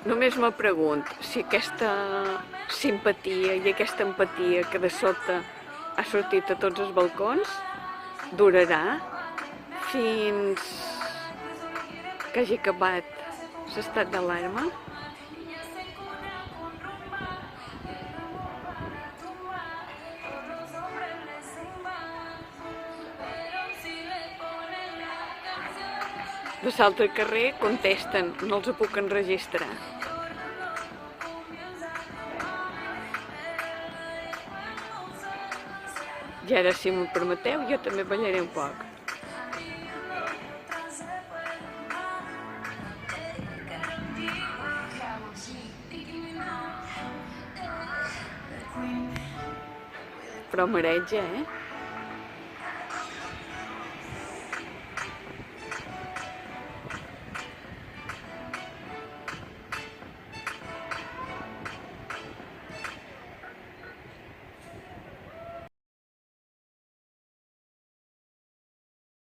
Només me pregunto si aquesta simpatia i aquesta empatia que de sobte ha sortit a tots els balcons durarà fins que hagi acabat l'estat d'alarma. De l'altre carrer contesten, no els puc enregistrar. I ara, si m'ho permeteu, jo també ballaré un poc. Però mareja, eh?